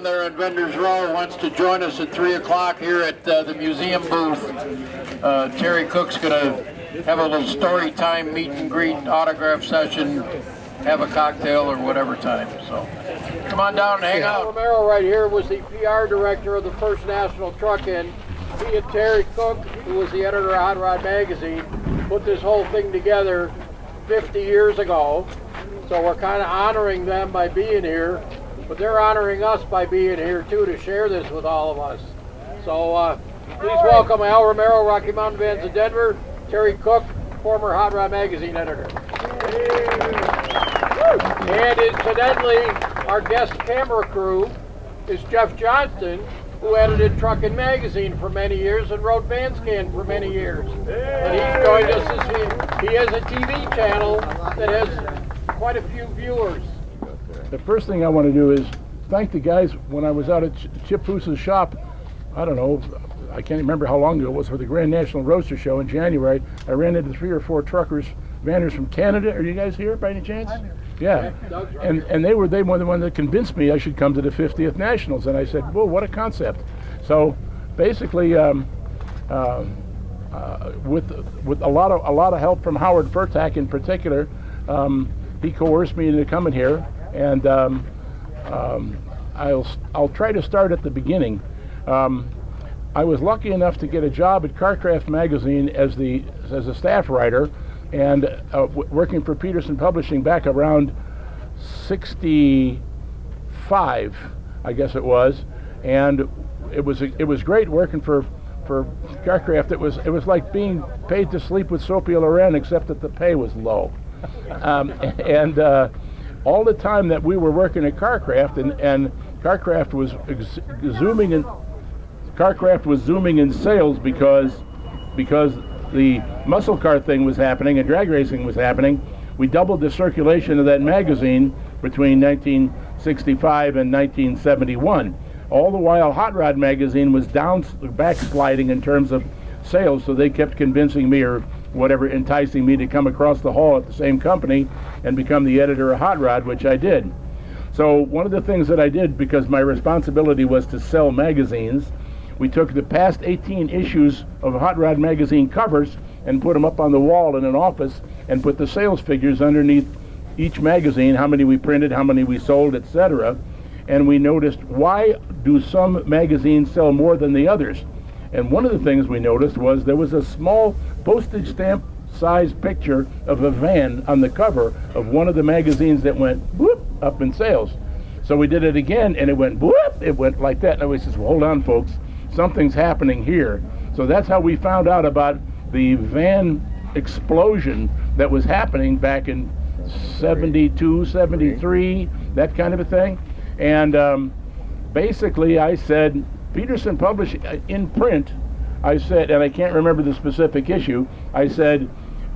down there in Vendors Row wants to join us at 3 o'clock here at the museum booth. Terry Cook's going to have a little story time, meet and greet, autograph session, have a cocktail or whatever time. So come on down and hang out. Romero right here was the PR director of the first National Truck-In. He and Terry Cook, who was the editor of Hot Rod Magazine, put this whole thing together 50 years ago. So we're kind of honoring them by being here, but they're honoring us by being here too to share this with all of us. So please welcome Al Romero, Rocky Mountain Vans of Denver, Terry Cook, former Hot Rod Magazine editor. And incidentally, our guest camera crew is Jeff Johnston, who edited Truckin' Magazine for many years and wrote VansCan for many years. And he's joined us this week. He has a TV channel that has quite a few viewers. The first thing I want to do is thank the guys. When I was out at Chip Foose's shop, I don't know, I can't remember how long ago it was, for the Grand National Roadster Show in January, I ran into 3 or 4 truckers, vanners from Canada. Are you guys here by any chance? I'm here. Yeah, and they were the one that convinced me I should come to the 50th Nationals, and I said, "Whoa, what a concept!" So basically, with a lot of help from Howard Furtak in particular, he coerced me into coming here, and I'll try to start at the beginning. I was lucky enough to get a job at Carcraft Magazine as a staff writer, and working for Peterson Publishing back around 65, I guess it was, and it was great working for Carcraft. It was like being paid to sleep with Sophia Loren, except that the pay was low. And all the time that we were working at Carcraft, and Carcraft was zooming in sales because the muscle car thing was happening and drag racing was happening. We doubled the circulation of that magazine between 1965 and 1971. All the while, Hot Rod Magazine was backsliding in terms of sales, so they kept convincing me or whatever, enticing me to come across the hall at the same company and become the editor of Hot Rod, which I did. So one of the things that I did, because my responsibility was to sell magazines, we took the past 18 issues of Hot Rod Magazine covers and put them up on the wall in an office and put the sales figures underneath each magazine, how many we printed, how many we sold, etc. And we noticed, why do some magazines sell more than the others? And one of the things we noticed was there was a small postage stamp size picture of a van on the cover of one of the magazines that went whoop up in sales. So we did it again, and it went whoop, it went like that. And we said, well, hold on, folks, something's happening here. So that's how we found out about the van explosion that was happening back in 72, 73, that kind of a thing. And basically I said, Peterson Publishing, in print, I said, and I can't remember the specific issue, I said,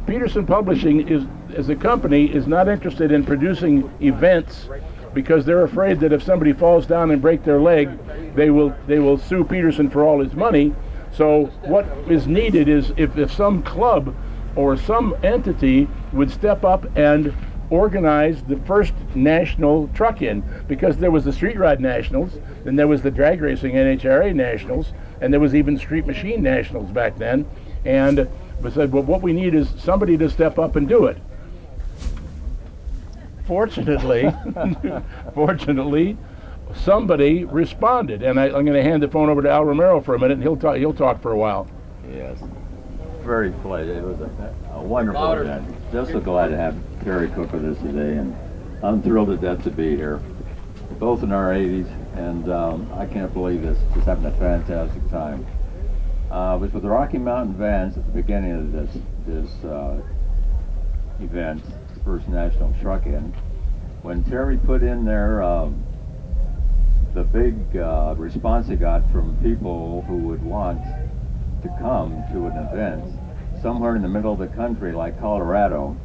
Peterson Publishing as a company is not interested in producing events because they're afraid that if somebody falls down and break their leg, they will sue Peterson for all his money. So what is needed is if some club or some entity would step up and organize the first national truck-in, because there was the Street Rod Nationals, then there was the Drag Racing NHRA Nationals, and there was even Street Machine Nationals back then. And we said, well, what we need is somebody to step up and do it. Fortunately, somebody responded, and I'm going to hand the phone over to Al Romero for a minute, and he'll talk for a while. Yes, very polite. It was a wonderful event. Just so glad to have Terry Cook with us today, and I'm thrilled to death to be here. Both in our 80s, and I can't believe this. Just having a fantastic time. I was with the Rocky Mountain Vans at the beginning of this event, the first national truck-in. When Terry put in there the big response he got from people who would want to come to an event somewhere in the middle of the country like Colorado.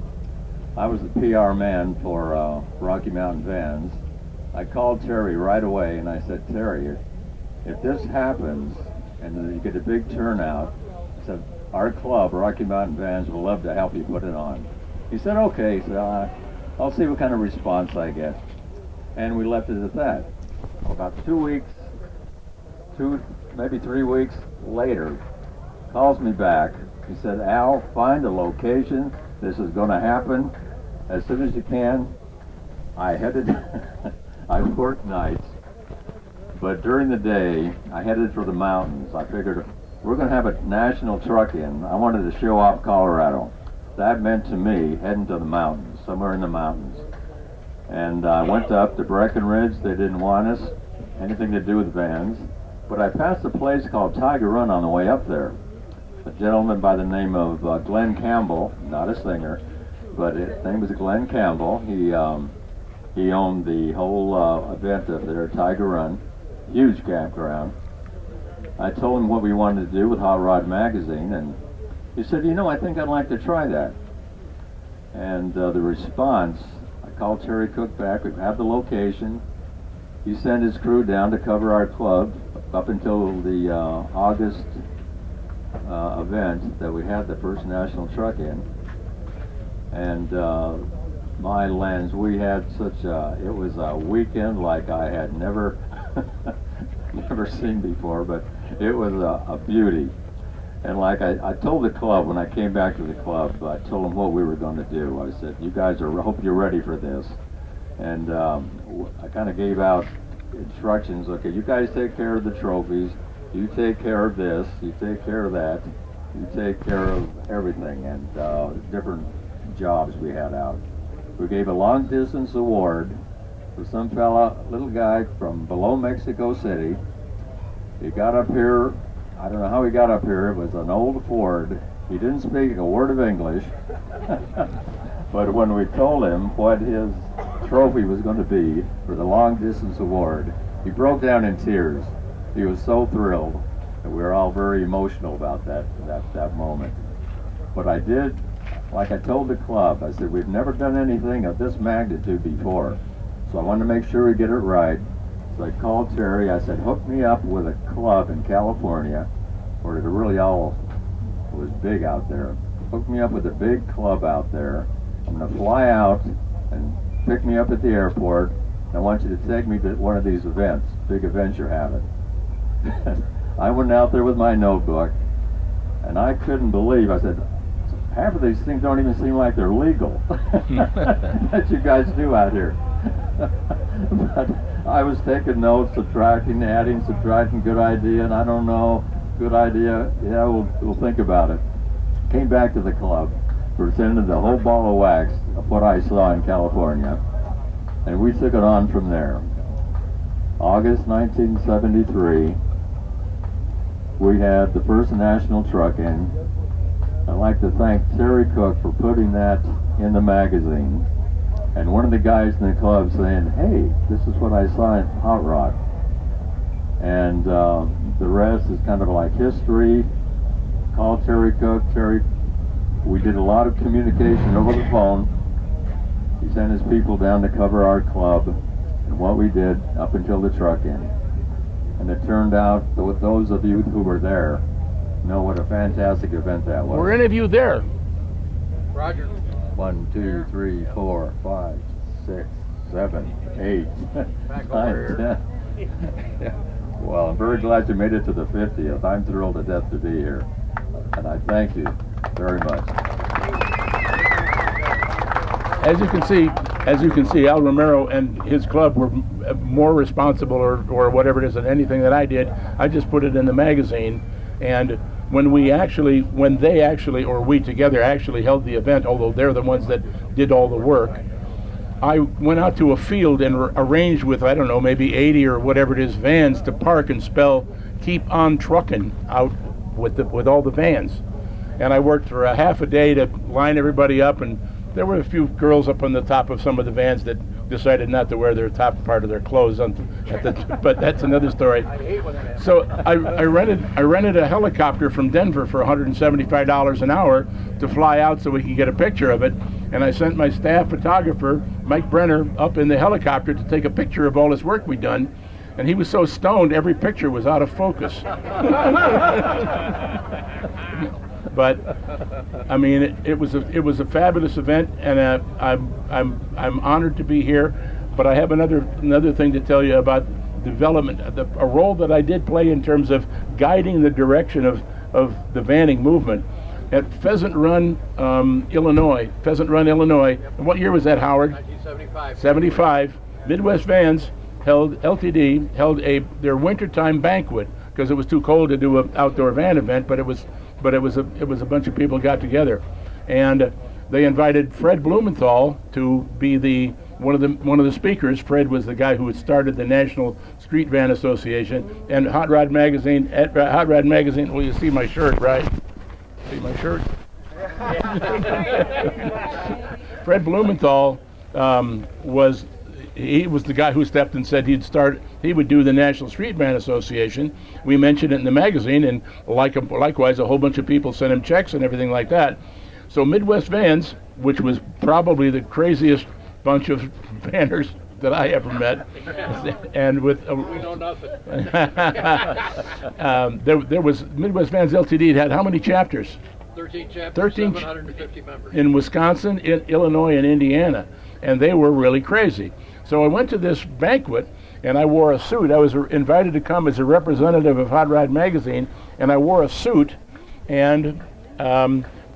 I was the PR man for Rocky Mountain Vans. I called Terry right away and I said, Terry, if this happens and you get a big turnout, I said, our club, Rocky Mountain Vans, will love to help you put it on. He said, okay. He said, I'll see what kind of response I get. And we left it at that. about 2 weeks, maybe 3 weeks later, calls me back. He said, Al, find a location. This is going to happen as soon as you can. I headed, I worked nights, but during the day, I headed for the mountains. I figured we're going to have a national truck-in. I wanted to show off Colorado. That meant to me heading to the mountains, somewhere in the mountains. And I went up to Breckenridge. They didn't want us, anything to do with vans. But I passed a place called Tiger Run on the way up there. A gentleman by the name of Glenn Campbell, not a singer, but his name was Glenn Campbell. He owned the whole event up there, Tiger Run, huge campground. I told him what we wanted to do with Hot Rod Magazine, and he said, you know, I think I'd like to try that. And the response, I called Terry Cook back, we have the location. He sent his crew down to cover our club up until the August event that we had the first national truck-in. And my lands, we had such it was a weekend like I had never seen before, but it was a beauty. And like I told the club when I came back to the club, I told them what we were going to do. I said, you guys hope you're ready for this. And I kind of gave out instructions. Okay, you guys take care of the trophies. You take care of this. You take care of that. You take care of everything. And different jobs we had out. We gave a long distance award to some fella, little guy from below Mexico City. He got up here. I don't know how he got up here. It was an old Ford. He didn't speak a word of English. But when we told him what his trophy was going to be for the long distance award, he broke down in tears. He was so thrilled, and we were all very emotional about that moment. But I did, like I told the club, I said, we've never done anything of this magnitude before. So I wanted to make sure we get it right. So I called Terry, I said, hook me up with a club in California, where it really all was big out there. Hook me up with a big club out there. I'm going to fly out and pick me up at the airport. I want you to take me to one of these events, big events you're having. I went out there with my notebook, and I couldn't believe, I said, half of these things don't even seem like they're legal that you guys do out here. But I was taking notes, subtracting, adding, subtracting, good idea, and I don't know, good idea, yeah, we'll think about it. Came back to the club, presented the whole ball of wax of what I saw in California, and we took it on from there. August 1973, we had the first national truck-in. I'd like to thank Terry Cook for putting that in the magazine. And one of the guys in the club saying, hey, this is what I saw in Hot Rod. And the rest is kind of like history. Called Terry Cook. We did a lot of communication over the phone. He sent his people down to cover our club and what we did up until the truck-in. And it turned out that with those of you who were there know what a fantastic event that was. Were any of you there? Roger. 1, 2, 3, 4, 5, 6, 7, 8, 9, 10. Well, I'm very glad you made it to the 50th. I'm thrilled to death to be here. And I thank you very much. As you can see, Al Romero and his club were more responsible or whatever it is than anything that I did. I just put it in the magazine, and when we together actually held the event, although they're the ones that did all the work, I went out to a field and arranged with, I don't know, maybe 80 or whatever it is vans to park and spell "Keep on Truckin'" out with all the vans. And I worked for a half a day to line everybody up, and there were a few girls up on the top of some of the vans that decided not to wear their top part of their clothes but that's another story. So I rented a helicopter from Denver for $175 an hour to fly out so we could get a picture of it, and I sent my staff photographer, Mike Brenner, up in the helicopter to take a picture of all this work we'd done, and he was so stoned every picture was out of focus. But I mean, it was a fabulous event, and I'm honored to be here. But I have another thing to tell you about development, a role that I did play in terms of guiding the direction of the vanning movement at Pheasant Run, Illinois. And what year was that, Howard? 1975. 75. Midwest Vans LTD held their wintertime banquet because it was too cold to do an outdoor van event, but it was a bunch of people got together, and they invited Fred Blumenthal to be one of the speakers. Fred was the guy who had started the National Street Van Association and Hot Rod Magazine. Well, you see my shirt, right? See my shirt? Fred Blumenthal was the guy who stepped and said he would do the National Street Van Association. We mentioned it in the magazine, and likewise a whole bunch of people sent him checks and everything like that. So Midwest Vans, which was probably the craziest bunch of vanners that I ever met, and with We know nothing. there was Midwest Vans LTD had how many chapters? 13 chapters, 750 members. In Wisconsin, in Illinois, and Indiana, and they were really crazy. So I went to this banquet, and I wore a suit. I was invited to come as a representative of Hot Rod Magazine, and I wore a suit and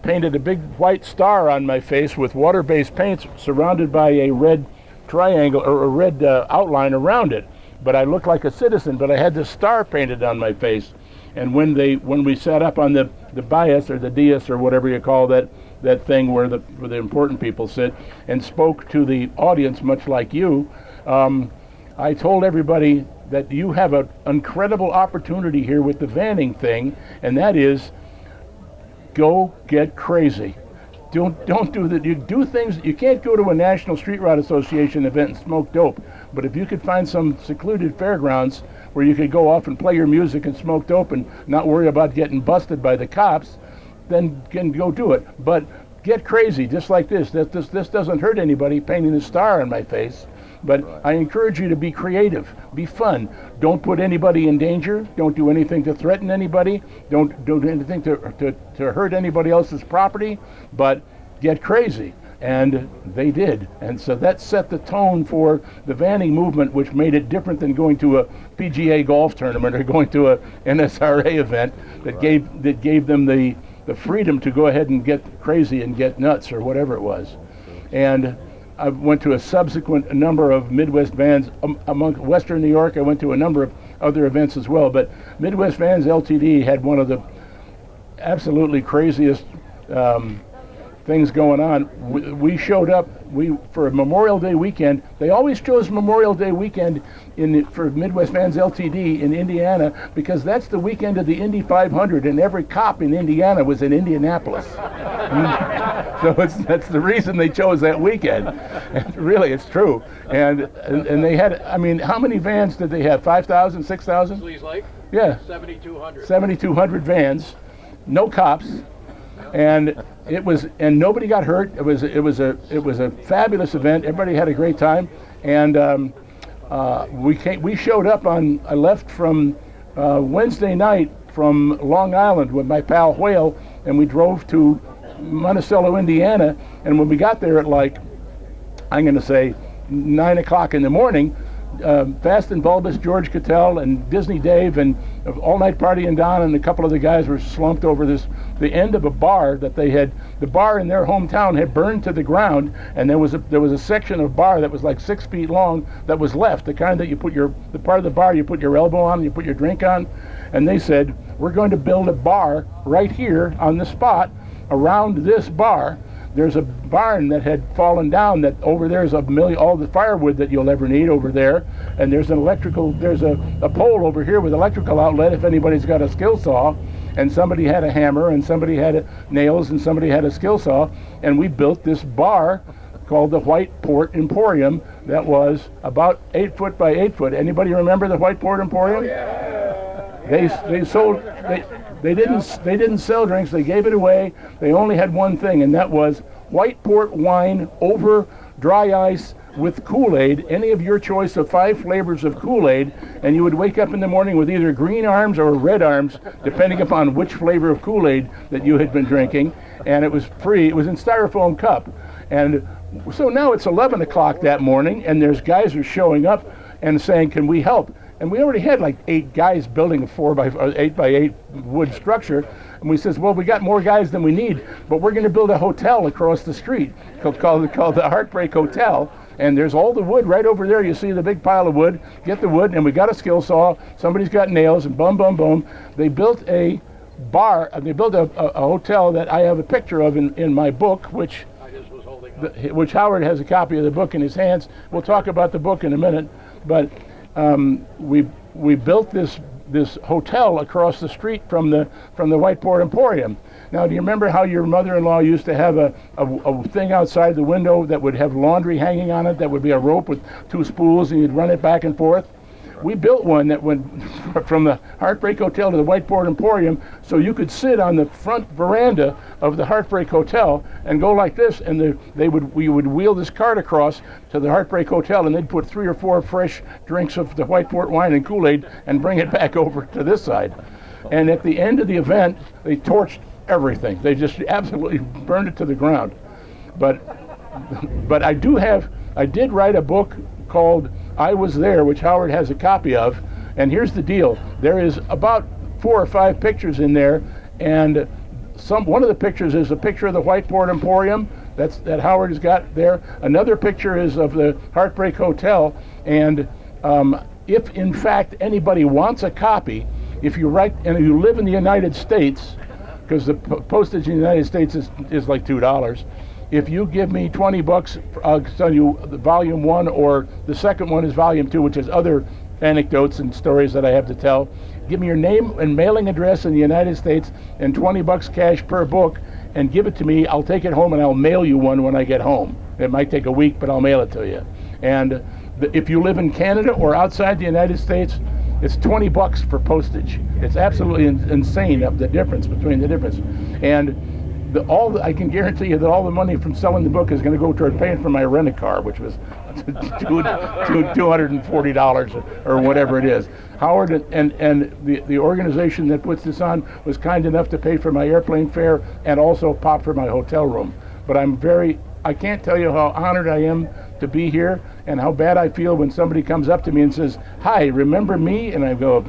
painted a big white star on my face with water-based paints surrounded by a red triangle or a red outline around it. But I looked like a citizen, but I had this star painted on my face. And when we sat up on the dais or the dais or whatever you call that thing where the important people sit and spoke to the audience, much like you, I told everybody that you have an incredible opportunity here with the vanning thing, and that is go get crazy. Don't do that. You do things. You can't go to a National Street Rod Association event and smoke dope. But if you could find some secluded fairgrounds where you could go off and play your music and smoke dope and not worry about getting busted by the cops, then can go do it. But get crazy, just like this. This doesn't hurt anybody painting a star on my face. But I encourage you to be creative, be fun. Don't put anybody in danger. Don't do anything to threaten anybody. Don't do anything to hurt anybody else's property. But get crazy. And they did. And so that set the tone for the vanning movement, which made it different than going to a PGA golf tournament or going to a NSRA event that gave them the freedom to go ahead and get crazy and get nuts or whatever it was. And I went to a subsequent number of Midwest Vans among Western New York. I went to a number of other events as well, but Midwest Vans LTD had one of the absolutely craziest things going on. We showed up for a Memorial Day weekend. They always chose Memorial Day weekend for Midwest Vans LTD in Indiana because that's the weekend of the Indy 500, and every cop in Indiana was in Indianapolis. So that's the reason they chose that weekend. And really, it's true. And they had, I mean, how many vans did they have? 5,000, 6,000? Please, Lake? Yeah. 7,200. 7,200 vans, no cops. And nobody got hurt. It was a fabulous event. Everybody had a great time, and we showed up I left from Wednesday night from Long Island with my pal Whale, and we drove to Monticello, Indiana. And when we got there at I'm going to say 9 o'clock in the morning, Fast and Bulbous George Cattell and Disney Dave and All Night Party and Don and a couple of the guys were slumped over the end of a bar that they had. The bar in their hometown had burned to the ground, and there was a section of bar that was like 6 feet long that was left, the kind that you put the part of the bar you put your elbow on and you put your drink on. And they said, we're going to build a bar right here on the spot around this bar. There's a barn that had fallen down that over there's all the firewood that you'll ever need over there, and there's a pole over here with electrical outlet if anybody's got a skill saw, and somebody had a hammer and somebody had nails and somebody had a skill saw, and we built this bar called the White Port Emporium that was about 8 foot by 8 foot. Anybody remember the White Port Emporium? Oh, yeah. They didn't sell drinks. They gave it away. They only had one thing, and that was white port wine over dry ice with Kool-Aid, any of your choice of 5 flavors of Kool-Aid, and you would wake up in the morning with either green arms or red arms, depending upon which flavor of Kool-Aid that you had been drinking, and it was free. It was in styrofoam cup. And so now it's 11 o'clock that morning, and there's guys who are showing up and saying, can we help? And we already had like 8 guys building a 8x8 wood structure. And we says, well, we got more guys than we need, but we're going to build a hotel across the street called the Heartbreak Hotel. And there's all the wood right over there. You see the big pile of wood. Get the wood, and we got a skill saw. Somebody's got nails, and boom, boom, boom. They built a bar. They built a hotel that I have a picture of in my book, which Howard has a copy of the book in his hands. We'll talk about the book in a minute, but we built this hotel across the street from the Whiteboard Emporium. Now, do you remember how your mother-in-law used to have a thing outside the window that would have laundry hanging on it? That would be a rope with 2 spools, and you'd run it back and forth. We built one that went from the Heartbreak Hotel to the Whiteboard Emporium, so you could sit on the front veranda of the Heartbreak Hotel and go like this, and we would wheel this cart across to the Heartbreak Hotel, and they'd put 3 or 4 fresh drinks of the white port wine and Kool-Aid and bring it back over to this side. And at the end of the event, they torched everything. They just absolutely burned it to the ground. But I did write a book called I Was There, which Howard has a copy of, and here's the deal. There is about 4 or 5 pictures in there, and one of the pictures is a picture of the Whiteboard Emporium that Howard has got there. Another picture is of the Heartbreak Hotel, and if in fact anybody wants a copy, if you write and you live in the United States, because the postage in the United States is like $2. If you give me $20, I'll send you the volume 1, or the second one is volume 2, which is other anecdotes and stories that I have to tell. Give me your name and mailing address in the United States and $20 cash per book, and give it to me. I'll take it home and I'll mail you one when I get home. It might take a week, but I'll mail it to you. And if you live in Canada or outside the United States, it's $20 for postage. It's absolutely insane, the difference between the difference. And I can guarantee you that all the money from selling the book is going to go toward paying for my rent-a-car, which was $240 or whatever it is. Howard and the organization that puts this on was kind enough to pay for my airplane fare and also pop for my hotel room. But I can't tell you how honored I am to be here and how bad I feel when somebody comes up to me and says, "Hi, remember me?" And I go,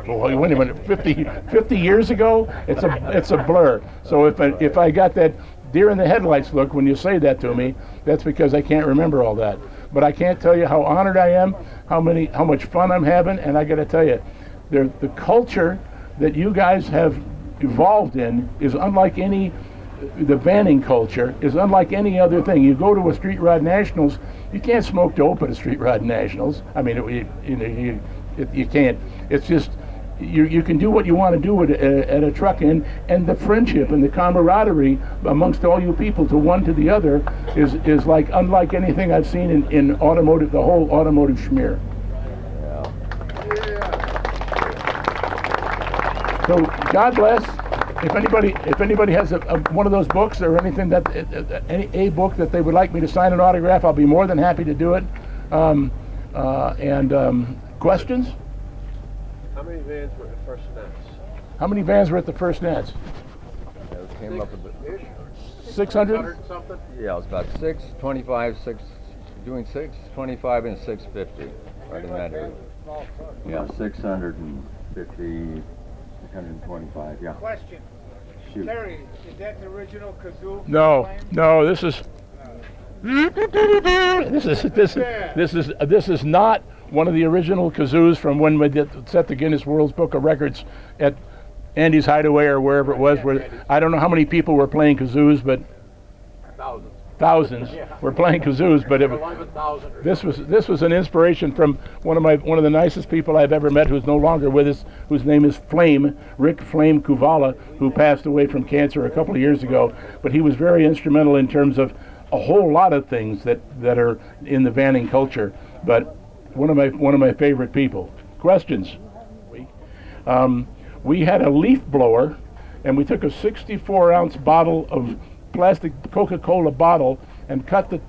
well, wait a minute, 50 years ago? It's a blur. So if I got that deer in the headlights look when you say that to me, that's because I can't remember all that. But I can't tell you how honored I am, how much fun I'm having, and I got to tell you, the culture that you guys have evolved in is unlike any. The vanning culture is unlike any other thing. You go to a Street Rod Nationals, you can't smoke dope at a Street Rod Nationals. I mean, you can't. It's just you can do what you want to do at a truck-in, and the friendship and the camaraderie amongst all you people to one to the other is like unlike anything I've seen in automotive, the whole automotive schmear. So God bless. If anybody has one of those books or anything a book that they would like me to sign an autograph, I'll be more than happy to do it. Questions? How many vans were at the first Nats? How many vans were at the first Nats? It came up with 600? something? Yeah, it was about 625, 625 and 650, right in that area. Yeah, 650, 625, yeah. Question. Shoot. Terry, is that the original kazoo? No, this is not one of the original kazoos from when we set the Guinness World Book of Records at Andy's Hideaway or wherever it was. Where I don't know how many people were playing kazoos, but thousands were playing kazoos. But this was an inspiration from one of the nicest people I've ever met, who's no longer with us, whose name is Rick Flame Kuvala, who passed away from cancer a couple of years ago. But he was very instrumental in terms of a whole lot of things that are in the vanning culture. But one of my favorite people. Questions? We had a leaf blower, and we took a 64-ounce bottle of plastic Coca-Cola bottle and cut the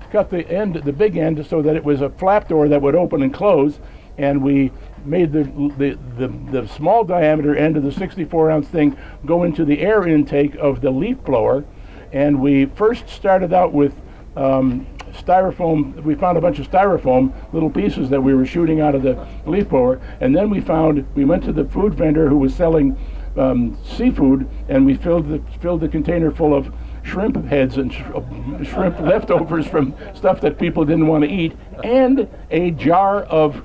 big end so that it was a flap door that would open and close, and we made the small diameter end of the 64-ounce thing go into the air intake of the leaf blower. And we first started out with styrofoam. We found a bunch of styrofoam, little pieces that we were shooting out of the leaf blower, and then we went to the food vendor who was selling seafood, and we filled the container full of shrimp heads and shrimp leftovers from stuff that people didn't want to eat, and a jar of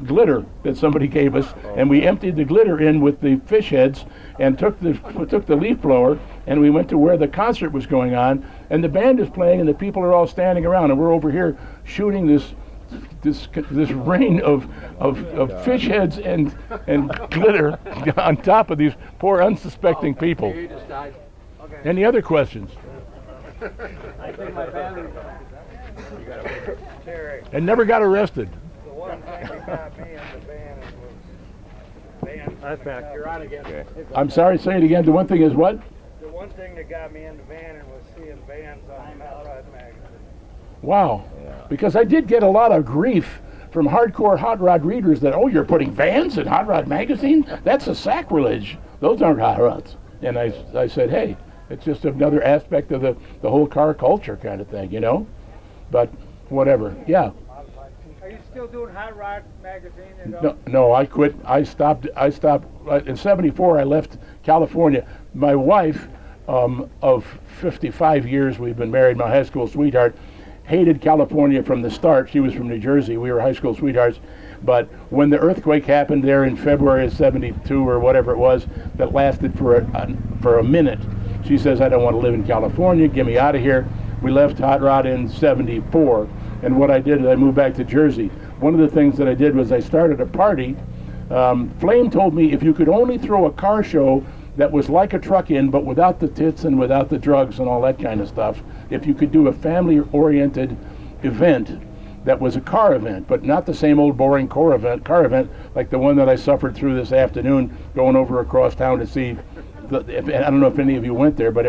glitter that somebody gave us, and we emptied the glitter in with the fish heads and took the leaf blower, and we went to where the concert was going on, and the band is playing, and the people are all standing around, and we're over here shooting this rain of fish heads and glitter on top of these poor unsuspecting people. Any other questions? I think my family. And never got arrested. The one thing that got me in the band was bands. That's back. You're on again. Okay. I'm sorry, say it again. The one thing is what? The one thing that got me in the band was seeing bands on Hot Rod magazine. Wow. Because I did get a lot of grief from hardcore hot rod readers that, oh, you're putting Vans in Hot Rod magazine? That's a sacrilege. Those aren't hot rods. And I said, hey, it's just another aspect of the whole car culture kind of thing, you know? But whatever. Yeah. Are you still doing Hot Rod magazine? No, I quit. I stopped. In '74, I left California. My wife, of 55 years, we've been married, my high school sweetheart, hated California from the start. She was from New Jersey. We were high school sweethearts. But when the earthquake happened there in February of '72 or whatever it was, that lasted for a minute, she says, I don't want to live in California. Get me out of here. We left Hot Rod in '74. And what I did is I moved back to Jersey. One of the things that I did was I started a party. Flame told me if you could only throw a car show that was like a truck-in, but without the tits and without the drugs and all that kind of stuff, if you could do a family-oriented event that was a car event, but not the same old boring car event like the one that I suffered through this afternoon going over across town to see. I don't know if any of you went there, but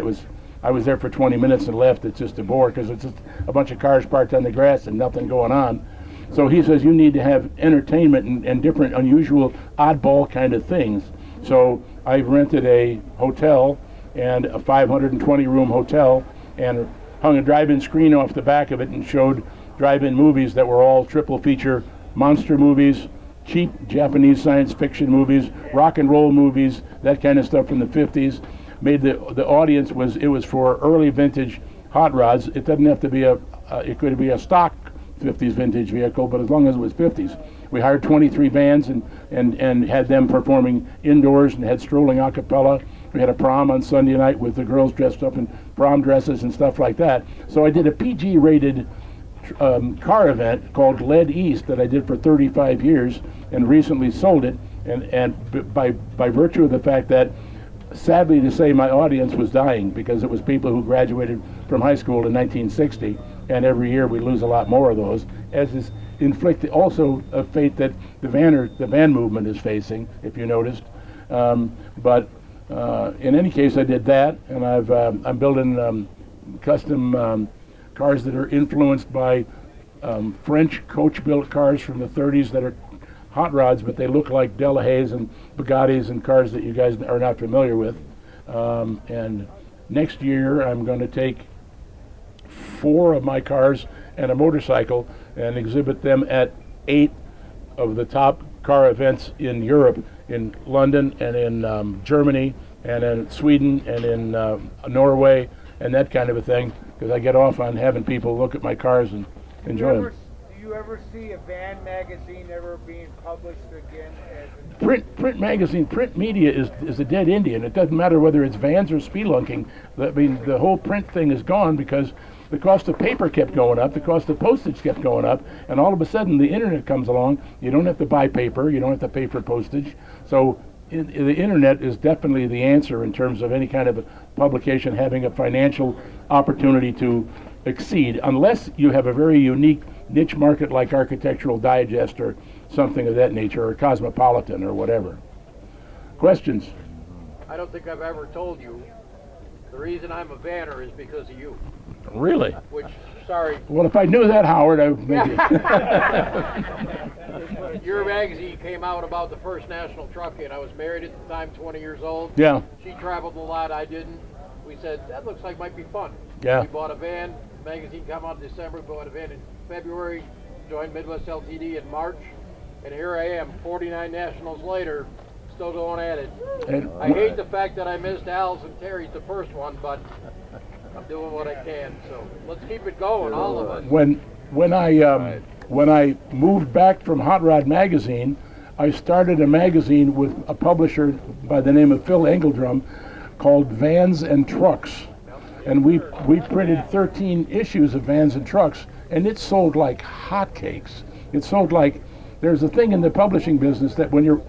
I was there for 20 minutes and left. It's just a bore because it's just a bunch of cars parked on the grass and nothing going on. So he says you need to have entertainment and different, unusual, oddball kind of things. So I rented a hotel, and a 520-room hotel, and hung a drive-in screen off the back of it and showed drive-in movies that were all triple feature monster movies, cheap Japanese science fiction movies, rock and roll movies, that kind of stuff from the 50s. Made the audience was for early vintage hot rods. It doesn't have to be it could be a stock 50s vintage vehicle, but as long as it was 50s. We hired 23 bands and had them performing indoors and had strolling a cappella. We had a prom on Sunday night with the girls dressed up in prom dresses and stuff like that. So I did a PG rated car event called Lead East that I did for 35 years and recently sold it, and by virtue of the fact that, sadly to say, my audience was dying because it was people who graduated from high school in 1960, and every year we lose a lot more of those, as is inflicted also a fate that the van movement is facing, if you noticed. But in any case, I did that, and I'm building custom cars that are influenced by French coach-built cars from the 30s that are hot rods, but they look like Delahaye's and Bugattis and cars that you guys are not familiar with. And next year I'm going to take 4 of my cars and a motorcycle and exhibit them at 8 of the top car events in Europe, in London and in Germany and in Sweden and in Norway and that kind of a thing, because I get off on having people look at my cars and enjoy them. Do you ever see a van magazine ever being published again? Print magazine, print media is a dead Indian. It doesn't matter whether it's Vans or spelunking. I mean, the whole print thing is gone because the cost of paper kept going up, the cost of postage kept going up, and all of a sudden the internet comes along. You don't have to buy paper, you don't have to pay for postage. So the internet is definitely the answer in terms of any kind of a publication having a financial opportunity to exceed, unless you have a very unique niche market like Architectural Digest or something of that nature, or Cosmopolitan or whatever. Questions? I don't think I've ever told you the reason I'm a vanner is because of you. Really? Which, sorry. Well, if I knew that, Howard, I would maybe. Your magazine came out about the first national truck-in. I was married at the time, 20 years old. Yeah. She traveled a lot, I didn't. We said, that looks like might be fun. Yeah. We bought a van, magazine come out in December, bought a van in February, joined Midwest LTD in March, and here I am, 49 nationals later, still going at it. And I hate the fact that I missed Al's and Terry's the first one, but I'm doing what I can. So let's keep it going, all of us. when I moved back from Hot Rod Magazine, I started a magazine with a publisher by the name of Phil Engeldrum called Vans and Trucks. And we printed 13 issues of Vans and Trucks, and it sold like hotcakes. It sold like, there's a thing in the publishing business that when you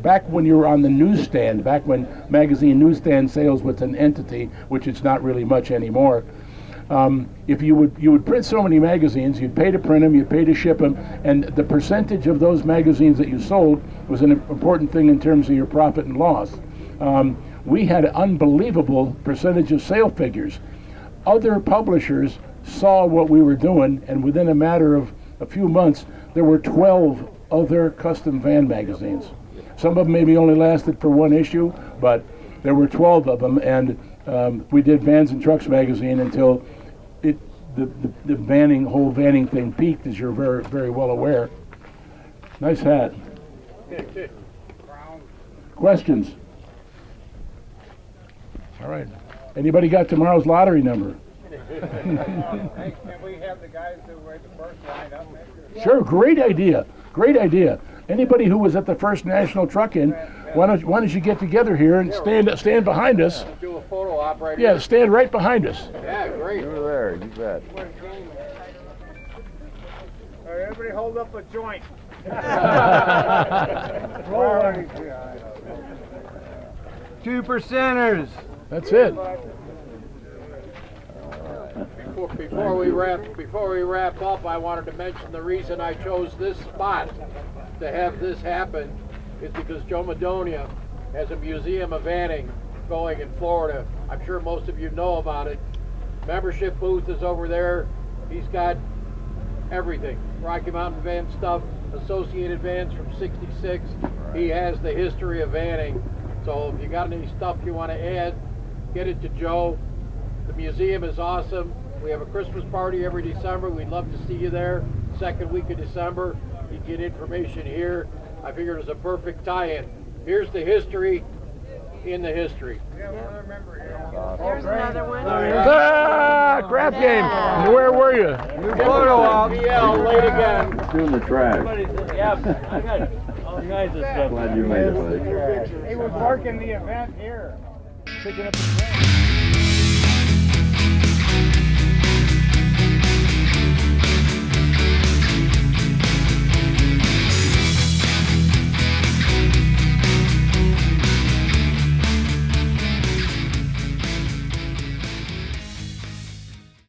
were on the newsstand, back when magazine newsstand sales was an entity, which it's not really much anymore, if you would print so many magazines, you'd pay to print them, you'd pay to ship them, and the percentage of those magazines that you sold was an important thing in terms of your profit and loss. We had an unbelievable percentage of sale figures. Other publishers saw what we were doing, and within a matter of a few months, there were 12 other custom van magazines. Some of them maybe only lasted for one issue, but there were 12 of them, and we did Vans and Trucks magazine until the whole vanning thing peaked, as you're very, very well aware. Nice hat. Questions? All right. Anybody got tomorrow's lottery number? Hey, can we have the guys who were the first line up? Sure, great idea. Great idea. Anybody who was at the first National Truck-In, why don't you get together here and stand behind us? Do a photo op right Yeah, here. stand right behind us. Yeah, great. Over there, you bet. All right, everybody hold up a joint. Two percenters. That's it. Before we wrap up, I wanted to mention the reason I chose this spot to have this happen is because Joe Madonia has a museum of vanning going in Florida. I'm sure most of you know about it. Membership booth is over there. He's got everything. Rocky Mountain Van stuff, Associated Vans from '66. He has the history of vanning. So if you got any stuff you want to add, get it to Joe. The museum is awesome. We have a Christmas party every December. We'd love to see you there. Second week of December. You can get information here. I figured it was a perfect tie-in. Here's the history in the history. Yeah, we'll remember here. Here's another one. Crap game. Where were you? New photo op. PL late again. Doing the trash. Yeah, I got all kinds of stuff. Glad you made it, buddy. He was working the event here. Picking up the